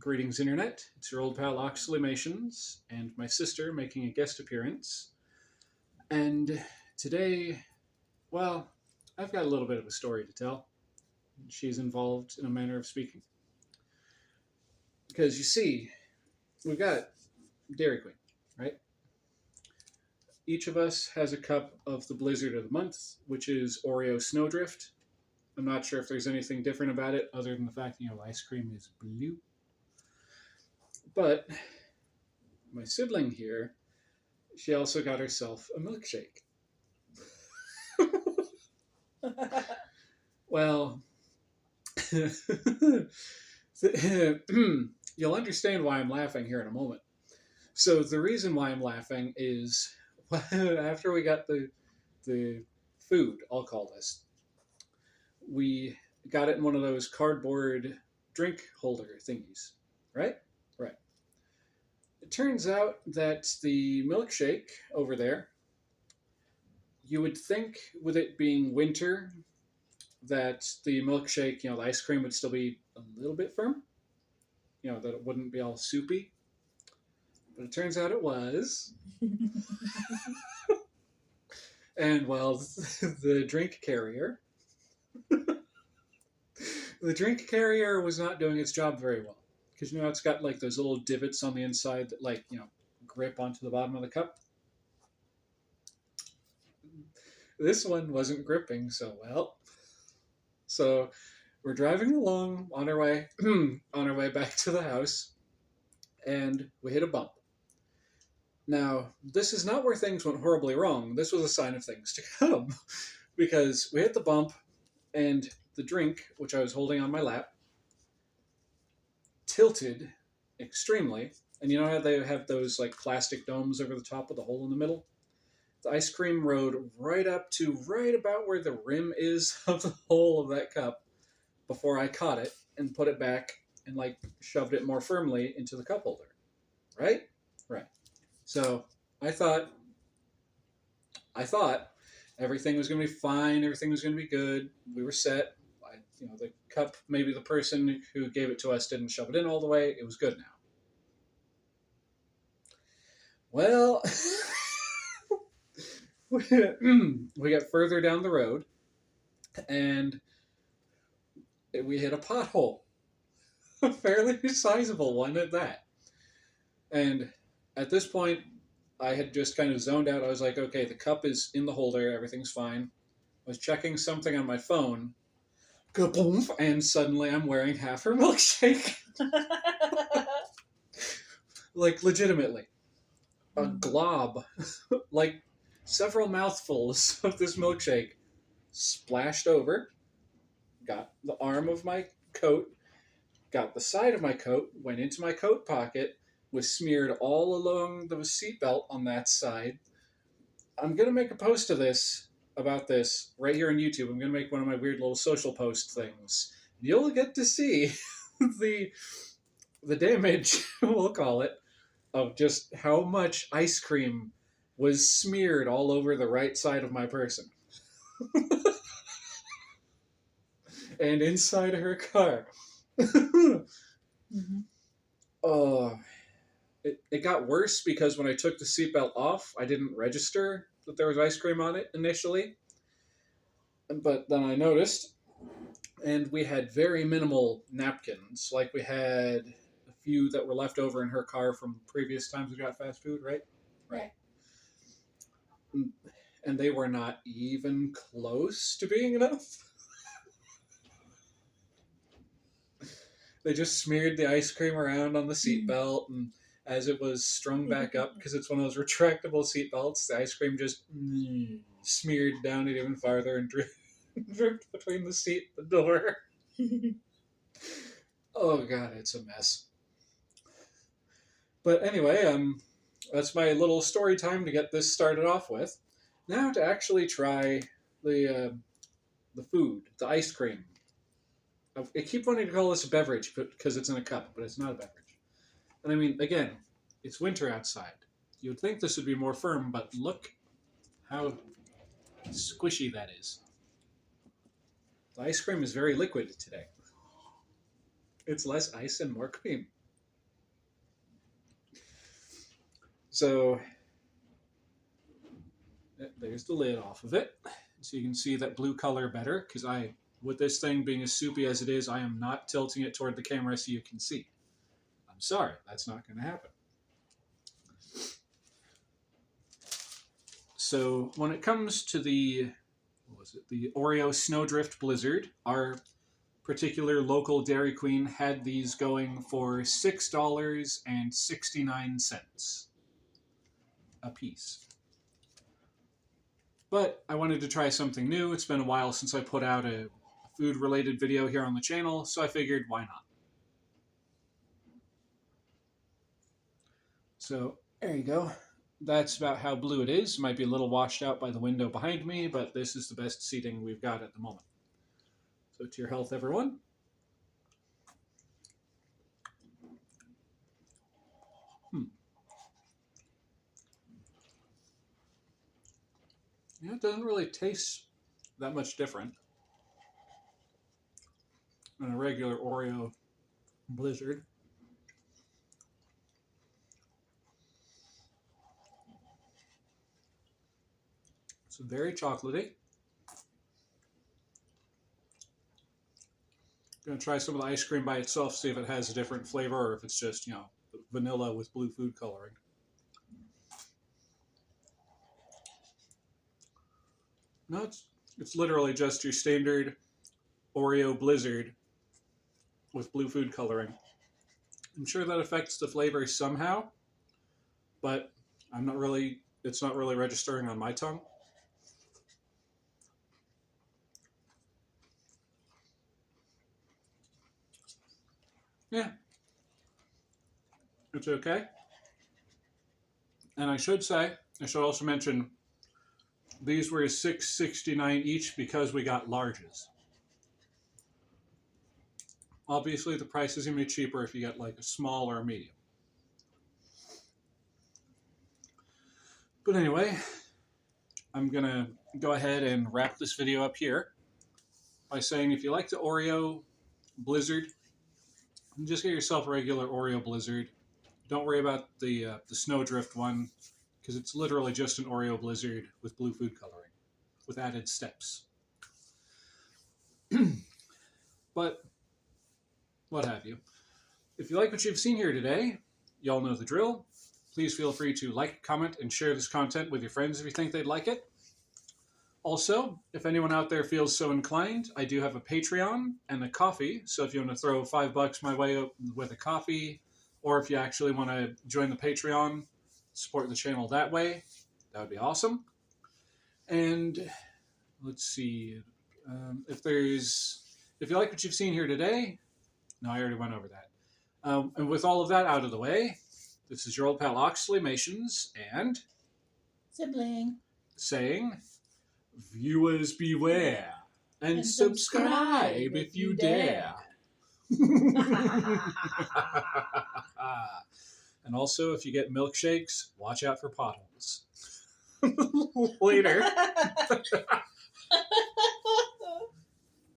Greetings, Internet. It's your old pal Oxleymations and my sister making a guest appearance. And today, well, I've got a little bit of a story to tell. She's involved in a manner of speaking. Because you see, we've got Dairy Queen, right? Each of us has a cup of the Blizzard of the Month, which is Oreo Snowdrift. I'm not sure if there's anything different about it other than the fact that, ice cream is blue. But my sibling here, she also got herself a milkshake. Well, you'll understand why I'm laughing here in a moment. So the reason why I'm laughing is after we got the food, I'll call this, we got it in one of those cardboard drink holder thingies, right? Right. It turns out that the milkshake over there, you would think with it being winter that the milkshake, the ice cream would still be a little bit firm, that it wouldn't be all soupy. But it turns out it was. And well, the drink carrier was not doing its job very well. Because it's got like those little divots on the inside that grip onto the bottom of the cup. This one wasn't gripping so well. So we're driving along on our way back to the house, and we hit a bump. Now, this is not where things went horribly wrong. This was a sign of things to come. Because we hit the bump, and the drink, which I was holding on my lap, tilted extremely. And you know how they have those plastic domes over the top with the hole in the middle? The ice cream rode right up to right about where the rim is of the hole of that cup before I caught it and put it back and shoved it more firmly into the cup holder. Right? Right. So I thought everything was going to be fine. Everything was going to be good. We were set. The cup, maybe the person who gave it to us didn't shove it in all the way. It was good now. Well, we got further down the road, and we hit a pothole. A fairly sizable one at that. And at this point, I had just kind of zoned out. I was like, okay, the cup is in the holder. Everything's fine. I was checking something on my phone. Kaboom! And suddenly I'm wearing half her milkshake. Legitimately. A glob. Several mouthfuls of this milkshake splashed over, got the arm of my coat, got the side of my coat, went into my coat pocket, was smeared all along the seatbelt on that side. I'm going to make a post of this, about this, right here on YouTube. I'm going to make one of my weird little social post things. You'll get to see the damage, we'll call it, of just how much ice cream was smeared all over the right side of my person. And inside her car. Mm-hmm. Oh, it got worse because when I took the seatbelt off, I didn't register that there was ice cream on it initially. But then I noticed, and we had very minimal napkins. We had a few that were left over in her car from previous times we got fast food, right? Right. And they were not even close to being enough. They just smeared the ice cream around on the seatbelt, and as it was strung back up, because it's one of those retractable seatbelts, the ice cream just smeared down it even farther and dripped between the seat and the door. Oh god, it's a mess. But anyway, that's my little story time to get this started off with. Now to actually try the food, the ice cream. I keep wanting to call this a beverage because it's in a cup, but it's not a beverage. And I mean, again, it's winter outside. You would think this would be more firm, but look how squishy that is. The ice cream is very liquid today. It's less ice and more cream. So there's the lid off of it. So you can see that blue color better, because with this thing being as soupy as it is, I am not tilting it toward the camera so you can see. I'm sorry, that's not going to happen. So when it comes to the Oreo Snowdrift Blizzard, our particular local Dairy Queen had these going for $6.69 a piece. But I wanted to try something new. It's been a while since I put out a food-related video here on the channel, so I figured, why not? So there you go. That's about how blue it is. It might be a little washed out by the window behind me, but this is the best seating we've got at the moment. So to your health, everyone. Yeah, it doesn't really taste that much different than a regular Oreo Blizzard. It's very chocolatey. Gonna try some of the ice cream by itself, see if it has a different flavor or if it's just, vanilla with blue food coloring. No, it's literally just your standard Oreo Blizzard with blue food coloring. I'm sure that affects the flavor somehow, but it's not really registering on my tongue. Yeah, it's okay. And I should also mention, these were $6.69 each because we got larges. Obviously, the price is going to be cheaper if you get like a small or a medium. But anyway, I'm going to go ahead and wrap this video up here by saying if you like the Oreo Blizzard, just get yourself a regular Oreo Blizzard. Don't worry about the snowdrift one, because it's literally just an Oreo Blizzard with blue food coloring, with added steps. But what have you. If you like what you've seen here today, y'all know the drill. Please feel free to like, comment, and share this content with your friends if you think they'd like it. Also, if anyone out there feels so inclined, I do have a Patreon and a coffee, so if you want to throw $5 my way with a coffee, or if you actually want to join the Patreon, support the channel that way, that would be awesome. And let's see, if you like what you've seen here today, no, I already went over that. And with all of that out of the way, this is your old pal Oxleymations and Sibling saying, viewers beware and subscribe if you dare. And also, if you get milkshakes, watch out for potholes. Later.